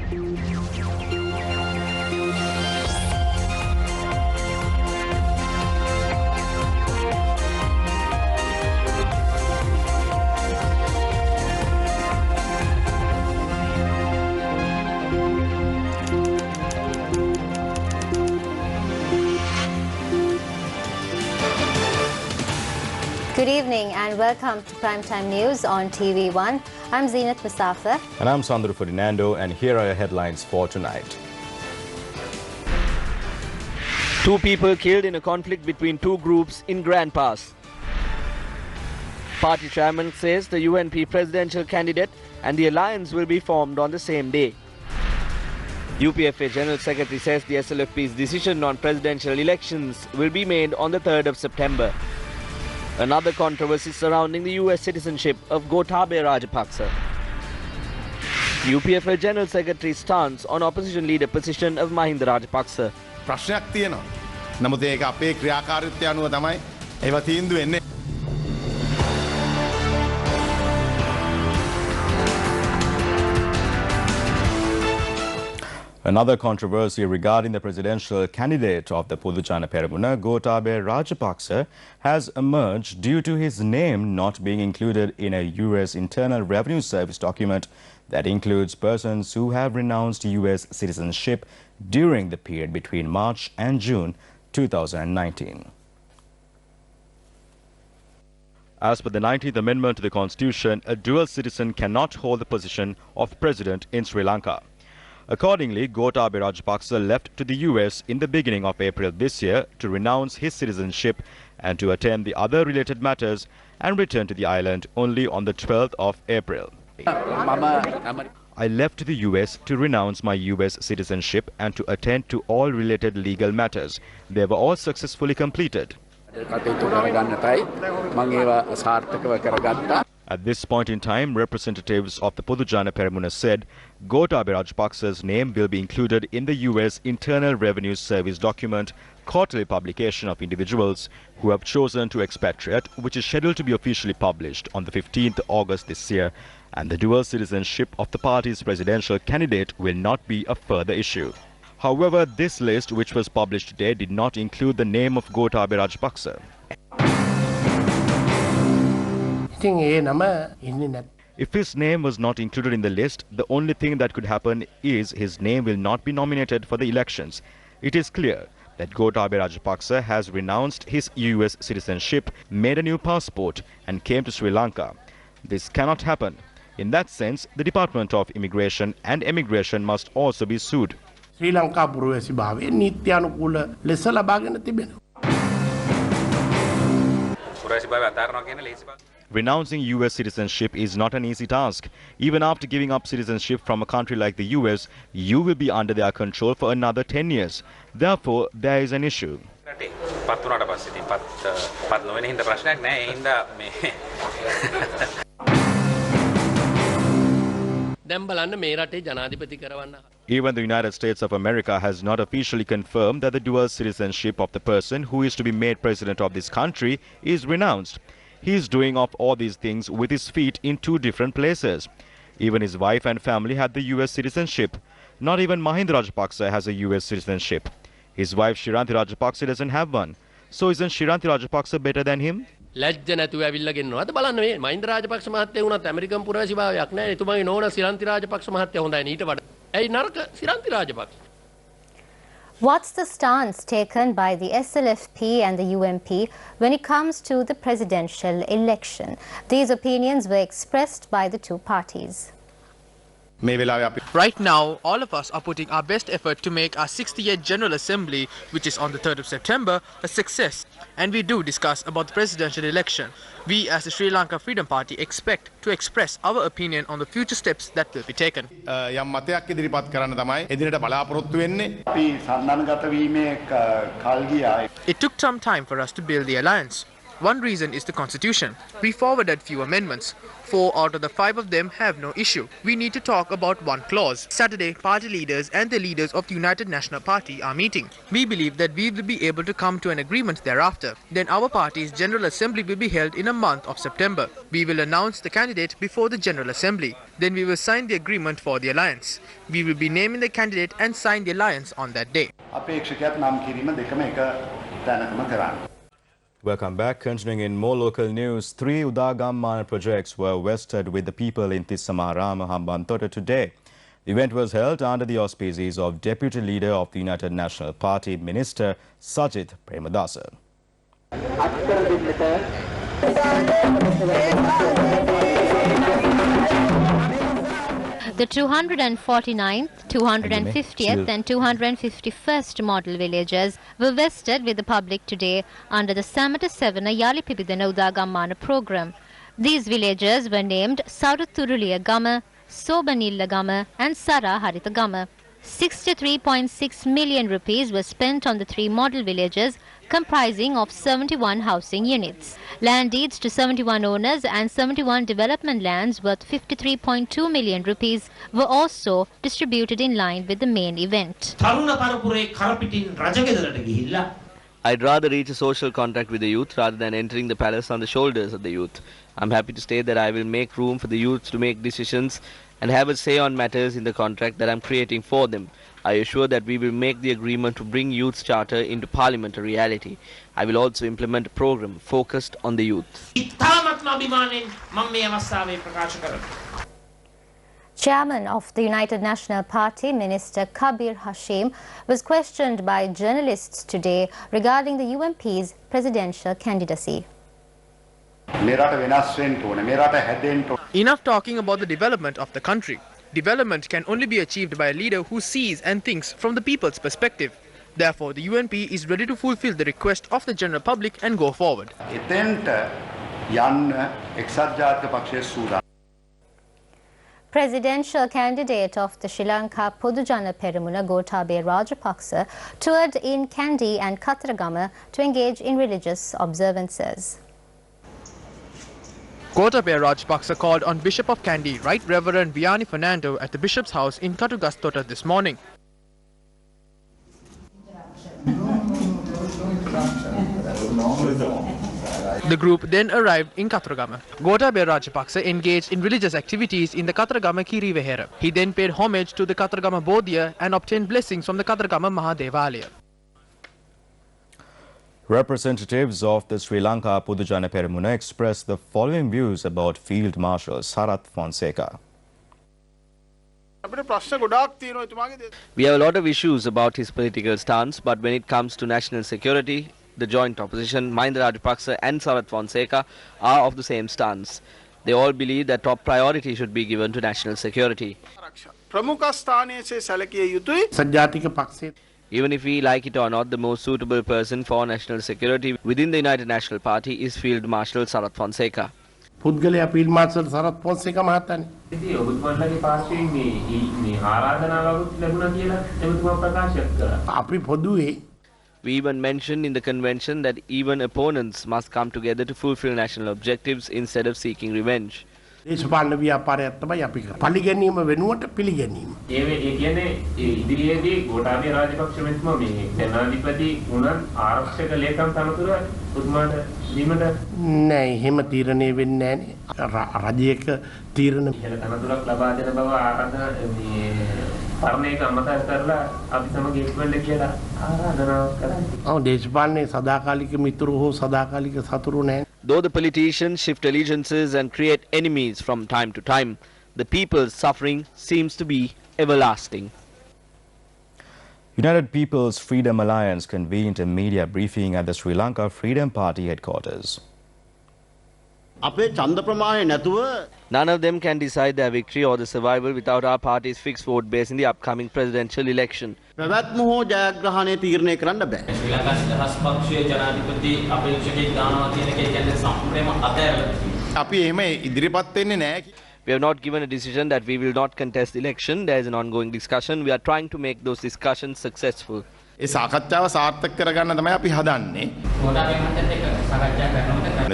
Good evening and welcome to Primetime News on TV1. I'm Zeenat Mustafa. And I'm Sandro Ferdinando, and here are your headlines for tonight. 2 people killed in a conflict between 2 groups in Grand Pass. Party chairman says the UNP presidential candidate and the alliance will be formed on the same day. UPFA General Secretary says the SLFP's decision on presidential elections will be made on the 3rd of September. Another controversy surrounding the US citizenship of Gotabaya Rajapaksa. UPFA General Secretary's stance on opposition leader position of Mahinda Rajapaksa. ප්‍රශ්නයක් තියෙනවා. නමුත් ඒක අපේ ක්‍රියාකාරීත්වය අනුව තමයි ඒවා තීන්දුව වෙන්නේ. Another controversy regarding the presidential candidate of the Pudujana Peramuna, Gotabaya Rajapaksa, has emerged due to his name not being included in a US Internal Revenue Service document that includes persons who have renounced US citizenship during the period between March and June 2019. As per the 19th Amendment to the Constitution, a dual citizen cannot hold the position of president in Sri Lanka. Accordingly, Gotabaya Rajapaksa left to the US in the beginning of April this year to renounce his citizenship and to attend the other related matters and return to the island only on the 12th of April. I left to the US to renounce my US citizenship and to attend to all related legal matters. They were all successfully completed. At this point in time, representatives of the Pudujana Peramuna said Gotabaya Rajapaksa's name will be included in the US Internal Revenue Service document, quarterly publication of individuals who have chosen to expatriate, which is scheduled to be officially published on the 15th August this year, and the dual citizenship of the party's presidential candidate will not be a further issue. However, this list, which was published today, did not include the name of Gotabaya Rajapaksa. If his name was not included in the list, the only thing that could happen is his name will not be nominated for the elections. It is clear that Gotabaya Rajapaksa has renounced his US citizenship, made a new passport and came to Sri Lanka. This cannot happen. In that sense, the Department of Immigration and Emigration must also be sued. Sri Lanka පුරවැසි භාවය නීත්‍යානුකූල ලෙස ලබාගෙන තිබෙනවා. Renouncing US citizenship is not an easy task. Even after giving up citizenship from a country like the US, you will be under their control for another 10 years. Therefore, there is an issue. Even the United States of America has not officially confirmed that the dual citizenship of the person who is to be made president of this country is renounced. He is doing off all these things with his feet in 2 different places. Even his wife and family had the US citizenship. Not even Mahinda Rajapaksa has a US citizenship. His wife Shiranthi Rajapaksa doesn't have one. So isn't Shiranthi Rajapaksa better than him? ලැජ්ජ නැතුව ඇවිල්ලා ගෙන්නනවාද බලන්න මේ මහින්ද රාජපක්ෂ මහත්තයා වුණත් American පුරවැසි භාවයක් නැහැ. එතුමාගේ නෝන සිරන්ති රාජපක්ෂ මහත්තයා හොඳයි ඊට වඩා. ඇයි නරක සිරන්ති Rajapaksa? What's the stance taken by the SLFP and the UMP when it comes to the presidential election? These opinions were expressed by the 2 parties. Right now, all of us are putting our best effort to make our 68th General Assembly, which is on the 3rd of September, a success. And we do discuss about the presidential election. We as the Sri Lanka Freedom Party expect to express our opinion on the future steps that will be taken. It took some time for us to build the alliance. One reason is the constitution. We forwarded few amendments. 4 out of the 5 of them have no issue. We need to talk about one clause. Saturday, party leaders and the leaders of the United National Party are meeting. We believe that we will be able to come to an agreement thereafter. Then our party's General Assembly will be held in a month of September. We will announce the candidate before the General Assembly. Then we will sign the agreement for the alliance. We will be naming the candidate and sign the alliance on that day. Welcome back. Continuing in more local news, 3 Udagammana projects were vested with the people in Tissamarama, Hambantota today. The event was held under the auspices of Deputy Leader of the United National Party, Minister Sajith Premadasa. The 249th, 250th and 251st model villages were vested with the public today under the Samata Sevana Yali Pipidana Udagammana program. These villages were named Saruturuliya Gama, Sobanilla Gama and Sara Harita Gama. 63.6 million rupees were spent on the 3 model villages comprising of 71 housing units. Land deeds to 71 owners and 71 development lands worth 53.2 million rupees were also distributed in line with the main event. I'd rather reach a social contract with the youth rather than entering the palace on the shoulders of the youth. I'm happy to state that I will make room for the youth to make decisions and have a say on matters in the contract that I'm creating for them. I assure that we will make the agreement to bring Youth's Charter into Parliament a reality. I will also implement a program focused on the youth. Chairman of the United National Party, Minister Kabir Hashim, was questioned by journalists today regarding the UMP's presidential candidacy. Enough talking about the development of the country. Development can only be achieved by a leader who sees and thinks from the people's perspective. Therefore, the UNP is ready to fulfill the request of the general public and go forward. Presidential candidate of the Sri Lanka Podujana Peramuna Gotabaya Rajapaksa toured in Kandy and Kataragama to engage in religious observances. Gotabaya Rajapaksa called on Bishop of Kandy, Right Reverend Vianney Fernando, at the Bishop's house in Katugastota this morning. The group then arrived in Kataragama. Gotabaya Rajapaksa engaged in religious activities in the Kataragama Kiri Vihara. He then paid homage to the Kataragama Bodhiya and obtained blessings from the Kataragama Mahadevalaya. Representatives of the Sri Lanka Podujana Peramuna expressed the following views about Field Marshal Sarat Fonseka. We have a lot of issues about his political stance, but when it comes to national security, the joint opposition, Mahinda Rajapaksa and Sarat Fonseka, are of the same stance. They all believe that top priority should be given to national security. Even if we like it or not, the most suitable person for national security within the United National Party is Field Marshal Sarat Fonseka. පුද්ගලයා Field Marshal Sarat Fonseka මහතානේ. ඉතින් ඔබතුමාලගේ පාර්ශ්වයෙන් මේ ආරාධනාවක් ලැබුණා කියලා එතුමා ප්‍රකාශ කළා. අපි පොදුවේ We even mentioned in the convention that even opponents must come together to fulfill national objectives instead of seeking revenge. දේශපාලන ව්‍යාපාරයක් තමයි අපි කරන්නේ. පරිගැනීම වෙනුවට පිළිගැනීම. ඒ කියන්නේ ඉදිරියේදී ගෝඨාභය රාජපක්ෂ මෙතුමා මේ ජනාධිපති වුණත් ආරක්ෂක ලේකම් තනතුර උතුමාට දීමද නෑ එහෙම තීරණය වෙන්නේ නෑනේ. රජයක තීරණ ඉහළ තනතුරක් ලබා දෙන බව ආරාධනා මේ පරණේක අමතක කරලා අපි සමග එක්වෙන්න කියලා ආරාධනාවක් කරන්නේ. ඔව් දේශපාලනේ සදාකාලික මිතුරු හෝ සදාකාලික සතුරු නෑ. Though the politicians shift allegiances and create enemies from time to time, the people's suffering seems to be everlasting. United People's Freedom Alliance convened a media briefing at the Sri Lanka Freedom Party headquarters. None of them can decide their victory or the survival without our party's fixed vote base in the upcoming presidential election. We have not given a decision that we will not contest the election. There is an ongoing discussion. We are trying to make those discussions successful. ඒ සාකච්ඡාව සාර්ථක කරගන්න තමයි අපි හදන්නේ.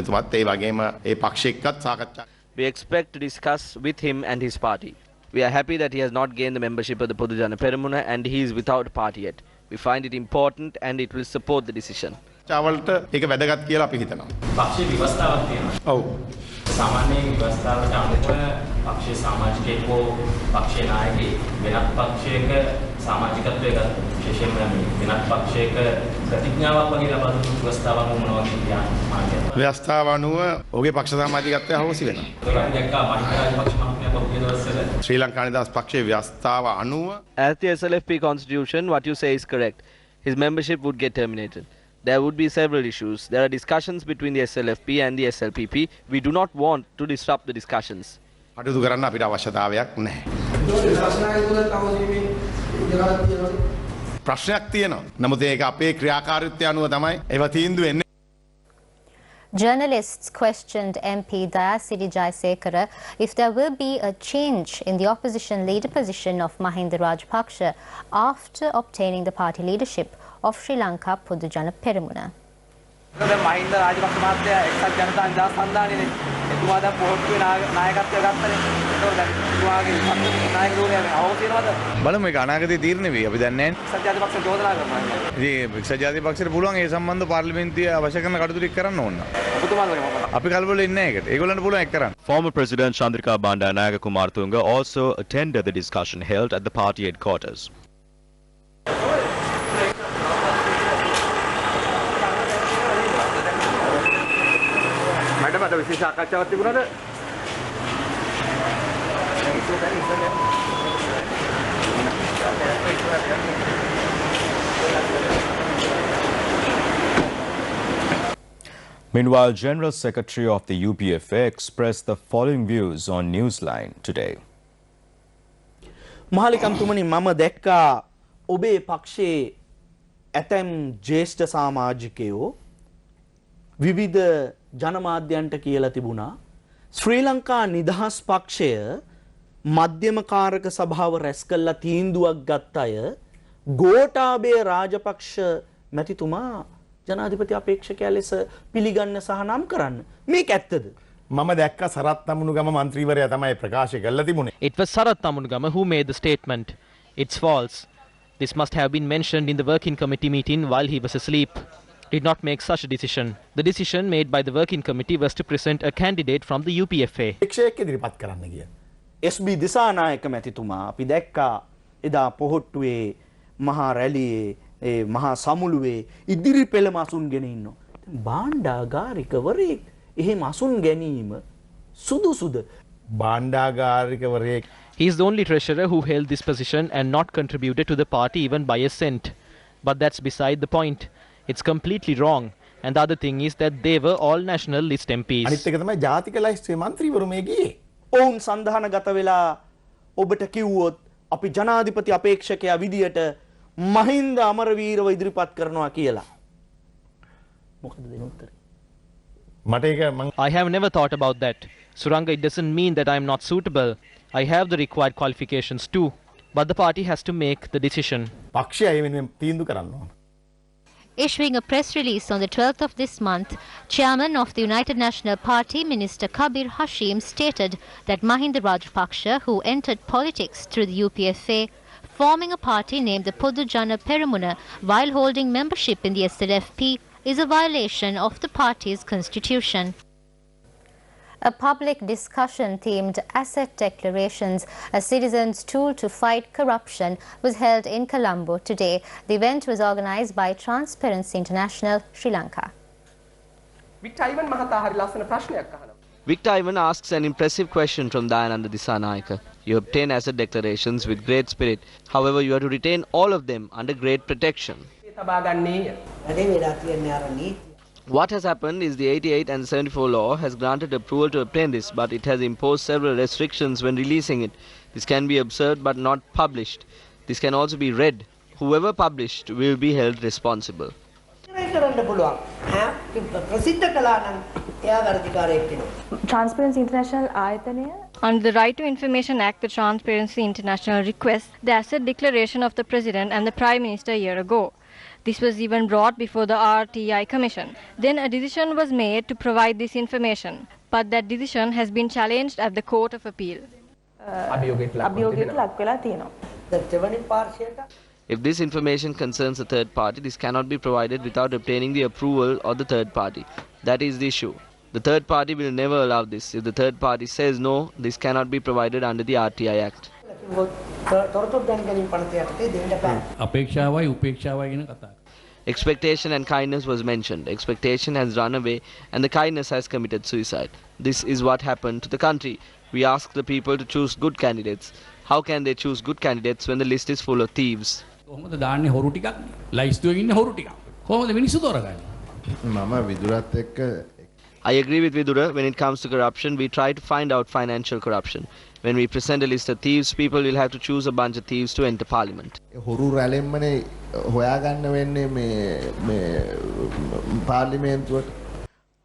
එතුමත් ඒ වගේම ඒ පක්ෂ එක්කත් සාකච්ඡා. We expect to discuss with him and his party. We are happy that he has not gained the membership of the Podujana Peramuna and he is without party yet. We find it important and it will support the decision. චාවල්ට ඒක වැදගත් කියලා අපි හිතනවා. පක්ෂේ විවස්ථාවක් තියෙනවා. ඔව්. සාමාන්‍ය විවස්ථාවට අනුව පක්ෂේ සමාජිකයෙක් හෝ පක්ෂේ නායකයෙක් වෙනත් පක්ෂයක සමාජිකත්වයේ ගත විශේෂයෙන්ම වෙනත් පක්ෂයක ප්‍රතිඥාවක් වගේ ලබා දුන්නු විවස්ථාවක් මොනවා කියන්නේ. ව්‍යවස්ථාව අනුව ඔහුගේ පක්ෂ සමාජිකත්වය අහෝසි වෙනවා. ඒක දැක්කා මහින්ද රාජපක්ෂ මහත්මයා පහුගිය දවස්වල ශ්‍රී ලංකා නිදහස් පක්ෂයේ ව්‍යවස්ථාව අනුව As the SLFP constitution, what you say is correct. His membership would get terminated. There would be several issues. There are discussions between the SLFP and the SLPP. We do not want to disrupt the discussions. කටයුතු කරන්න අපිට අවශ්‍යතාවයක් නැහැ. ප්‍රශ්නයක් තියෙනවා. නමුත් ඒක අපේ ක්‍රියාකාරීත්වය අනුව තමයි ඒවා තීන්දුව වෙන්නේ. Journalists questioned MP Dayasiri Jayasekara if there will be a change in the opposition leader position of Mahinda Rajapaksa after obtaining the party leadership of Sri Lanka Podujana Peramuna. Mahinda Rajapaksa මහත්තයා එක්සත් ජනතා නිදහස් සන්ධානයේ එතුමා දැන් පොහොට්ටුවේ නායකත්වය ගත්තනේ. ඒතකොට දැන් එතුමාගේ නායක ධෝරණය අවශ්‍ය වෙනවද? බලමු ඒක අනාගතයේ තීරණය වෙයි. අපි දන්නේ නැහැ. එක්සත් ජාතික පක්ෂ චෝදනා කරනවා. ඉතින් එක්සත් ජාතික පක්ෂයට පුළුවන් ඒ සම්බන්ධ පාර්ලිමේන්තුවේ අවශ්‍ය කරන කටයුතු ටික කරන්න ඕන. ඔබතුමාලගේ මොකක්ද? අපි කලබල වෙන්නේ නැහැ ඒකට. ඒගොල්ලන්ට පුළුවන් ඒක කරන්න. Former President Chandrika Bandaranaike Kumartunga also attended the discussion held at the party headquarters. මට විශේෂ සාකච්ඡාවක් තිබුණාද? Meanwhile, General Secretary of the UPFA expressed the following views on Newsline today. මහලිකම්තුමනි මම දැක්කා ඔබේ පක්ෂයේ ඇතැම් ජ්‍යෙෂ්ඨ සමාජිකයෝ විවිධ ජනමාධ්‍යන්ට කියලා තිබුණා ශ්‍රී ලංකා නිදහස් පක්ෂය මධ්‍යමකාරක සභාව රැස් කළා තීන්දුවක් ගත්ත අය ගෝඨාභය රාජපක්ෂ මැතිතුමා ජනාධිපති අපේක්ෂකයා ලෙස පිළිගන්න සහ නම් කරන්න මේක ඇත්තද? මම දැක්ක සරත් තමුණුගම මන්ත්‍රීවරයා තමයි ප්‍රකාශ කළා තිබුණේ. It was Sarat Tamunugama who made the statement. It's false. This must have been mentioned in the working committee meeting while he was asleep. Did not make such a decision. The decision made by the working committee was to present a candidate from the UPFA. එක්ෂේක ඉදිරිපත් කරන්න ගියා. SB Dissanayake මැතිතුමා අපි දැක්කා එදා පොහොට්ටුවේ මහා රැළියේ ඒ මහා සමුළුවේ ඉදිරි පෙළම අසුන්ගෙන ඉන්නවා. භාණ්ඩාගාරිකවරයෙක් එහෙම අසුන් ගැනීම සුදුසුද? භාණ්ඩාගාරිකවරයෙක් He is the only treasurer who held this position and not contributed to the party even by a cent. But that's beside the point. It's completely wrong. And the other thing is that they were all national list MPs. අනිත් එක තමයි ජාතික ලයිස්ට්ේ මන්ත්‍රීවරු මේ ගියේ. ඔවුන් සන්ධානගත වෙලා ඔබට කිව්වොත් අපි ජනාධිපති අපේක්ෂකයා විදියට මහින්ද අමරවීරව ඉදිරිපත් කරනවා කියලා. මොකද දෙන උත්තරේ? I have never thought about that. Suranga, it doesn't mean that I am not suitable. I have the required qualifications too. But the party has to make the decision. පක්ෂය ඒ වෙනුවෙන් තීන්දුව කරන්න ඕන. Issuing a press release on the 12th of this month, Chairman of the United National Party, Minister Kabir Hashim, stated that Mahinda Rajapaksa, who entered politics through the UPFA, forming a party named the Podujana Peramuna while holding membership in the SLFP, is a violation of the party's constitution. A public discussion themed Asset Declarations, a citizen's tool to fight corruption, was held in Colombo today. The event was organized by Transparency International, Sri Lanka. Victor Ivan asks an impressive question from Dayananda Dissanayake. You obtain asset declarations with great spirit. However, you have to retain all of them under great protection. What has happened is the 88 and 74 law has granted approval to obtain this, but it has imposed several restrictions when releasing it. This can be observed but not published. This can also be read. Whoever published will be held responsible. Transparency International under the Right to Information Act, the Transparency International requests the asset declaration of the President and the Prime Minister a year ago. This was even brought before the RTI Commission. Then a decision was made to provide this information, but that decision has been challenged at the Court of Appeal. If this information concerns a third party, this cannot be provided without obtaining the approval of the third party. That is the issue. The third party will never allow this. If the third party says no, this cannot be provided under the RTI Act. Expectation and kindness was mentioned. Expectation has run away and the kindness has committed suicide. This is what happened to the country. We ask the people to choose good candidates. How can they choose good candidates when the list is full of thieves? I agree with Vidura. When it comes to corruption, we try to find out financial corruption. When we present a list of thieves, people will have to choose a bunch of thieves to enter parliament.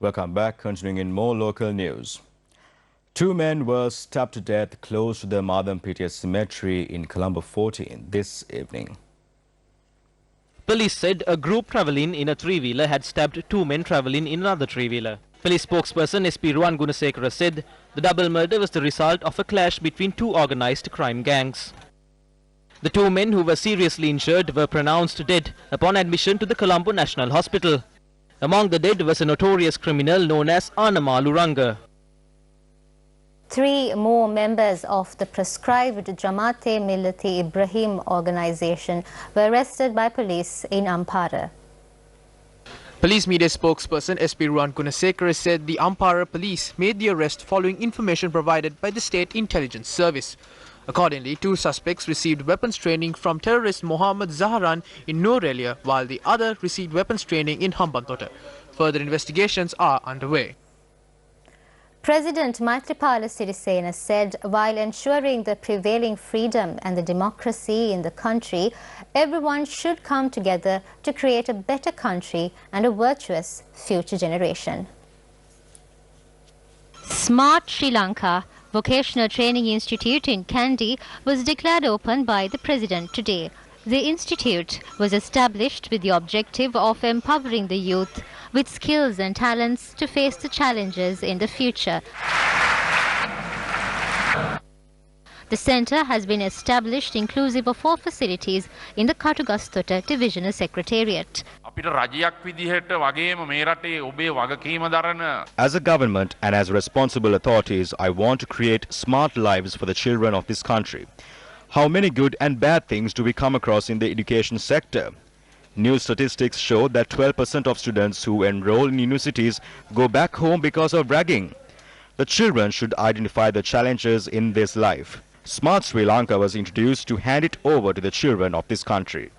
Welcome back. Continuing in more local news. 2 men were stabbed to death close to the Madhampitiya cemetery in Colombo 14 this evening. Police said a group travelling in a three-wheeler had stabbed 2 men travelling in another three-wheeler. Police spokesperson SP Ruwan Gunasekara said the double murder was the result of a clash between 2 organised crime gangs. The 2 men who were seriously injured were pronounced dead upon admission to the Colombo National Hospital. Among the dead was a notorious criminal known as Anamalu Ranga. 3 more members of the proscribed Jamaat Millati Ibrahim organization were arrested by police in Ampara. Police media spokesperson SP Ruwan Gunasekara said the Ampara police made the arrest following information provided by the State Intelligence Service. Accordingly, 2 suspects received weapons training from terrorist Mohammed Zaharan in Norelia, while the other received weapons training in Hambantota. Further investigations are underway. President Maithripala Sirisena said while ensuring the prevailing freedom and the democracy in the country, everyone should come together to create a better country and a virtuous future generation. Smart Sri Lanka Vocational Training Institute in Kandy was declared open by the President today. The institute was established with the objective of empowering the youth with skills and talents to face the challenges in the future. The centre has been established inclusive of 4 facilities in the Katugastota Divisional Secretariat. As a government and as responsible authorities, I want to create smart lives for the children of this country. How many good and bad things do we come across in the education sector? New statistics show that 12% of students who enroll in universities go back home because of ragging. The children should identify the challenges in this life. Smart Sri Lanka was introduced to hand it over to the children of this country.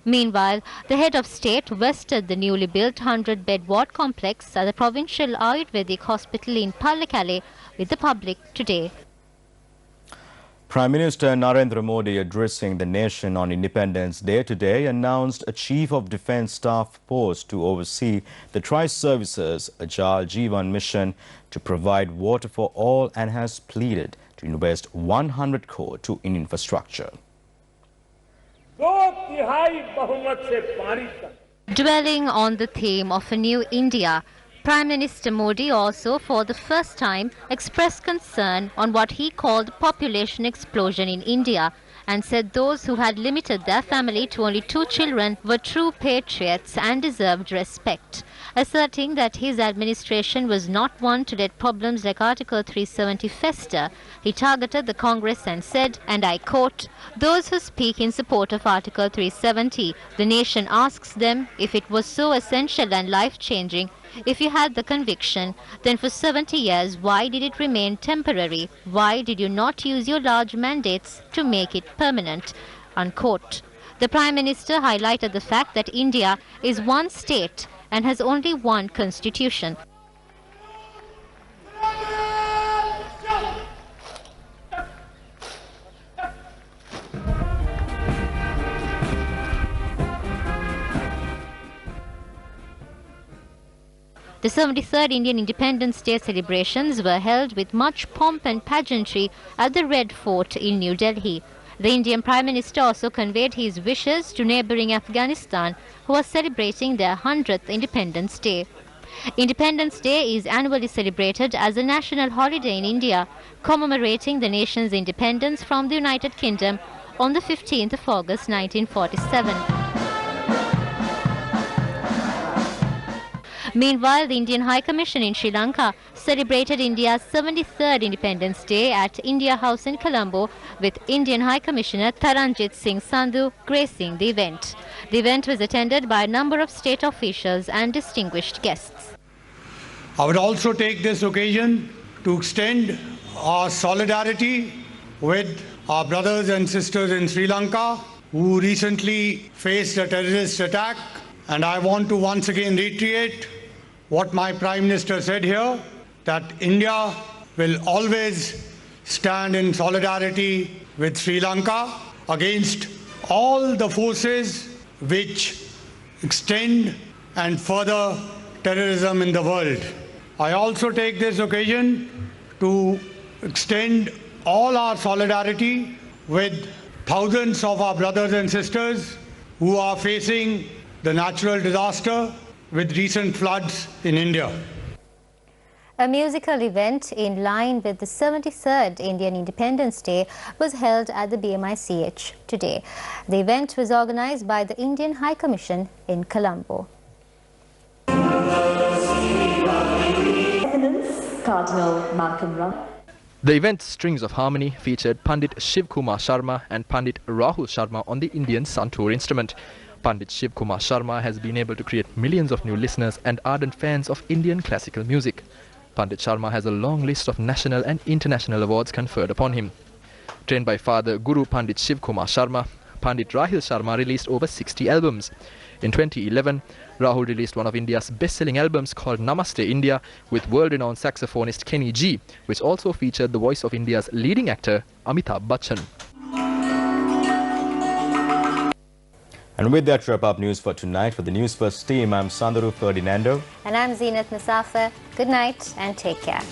Meanwhile, the head of state visited the newly built 100-bed ward complex at the Provincial Ayurvedic Hospital in Pallekele with the public today. Prime Minister Narendra Modi, addressing the nation on Independence Day today, announced a Chief of Defence Staff post to oversee the Tri-Services Jal Jeevan mission to provide water for all and has pleaded to invest 100 crore in infrastructure. Dwelling on the theme of a new India, Prime Minister Modi also for the first time expressed concern on what he called population explosion in India and said those who had limited their family to only 2 children were true patriots and deserved respect. Asserting that his administration was not one to let problems like Article 370 fester, he targeted the Congress and said, and I quote, "Those who speak in support of Article 370, the nation asks them if it was so essential and life-changing. If you had the conviction, then for 70 years, why did it remain temporary? Why did you not use your large mandates to make it permanent?" Unquote. The Prime Minister highlighted the fact that India is one state and has only one constitution. The 73rd Indian Independence Day celebrations were held with much pomp and pageantry at the Red Fort in New Delhi. The Indian Prime Minister also conveyed his wishes to neighbouring Afghanistan, who are celebrating their 100th Independence Day. Independence Day is annually celebrated as a national holiday in India, commemorating the nation's independence from the United Kingdom on the 15th of August 1947. Meanwhile, the Indian High Commission in Sri Lanka celebrated India's 73rd Independence Day at India House in Colombo, with Indian High Commissioner Taranjit Singh Sandhu gracing the event. The event was attended by a number of state officials and distinguished guests. I would also take this occasion to extend our solidarity with our brothers and sisters in Sri Lanka who recently faced a terrorist attack, and I want to once again reiterate what my Prime Minister said here, that India will always stand in solidarity with Sri Lanka against all the forces which extend and further terrorism in the world. I also take this occasion to extend all our solidarity with thousands of our brothers and sisters who are facing the natural disaster with recent floods in India. A musical event in line with the 73rd Indian Independence Day was held at the BMICH today. The event was organized by the Indian High Commission in Colombo. Cardinal Malcolm Ram. The event's Strings of Harmony featured Pandit Shiv Kumar Sharma and Pandit Rahul Sharma on the Indian Santoor instrument. Pandit Shiv Kumar Sharma has been able to create millions of new listeners and ardent fans of Indian classical music. Pandit Sharma has a long list of national and international awards conferred upon him. Trained by Father Guru Pandit Shiv Kumar Sharma, Pandit Rahul Sharma released over 60 albums. In 2011, Rahul released one of India's best-selling albums called Namaste India with world-renowned saxophonist Kenny G, which also featured the voice of India's leading actor Amitabh Bachchan. And with that, wrap up news for tonight. For the News First team, I'm Sandaru Ferdinando. And I'm Zeenat Musafir. Good night and take care.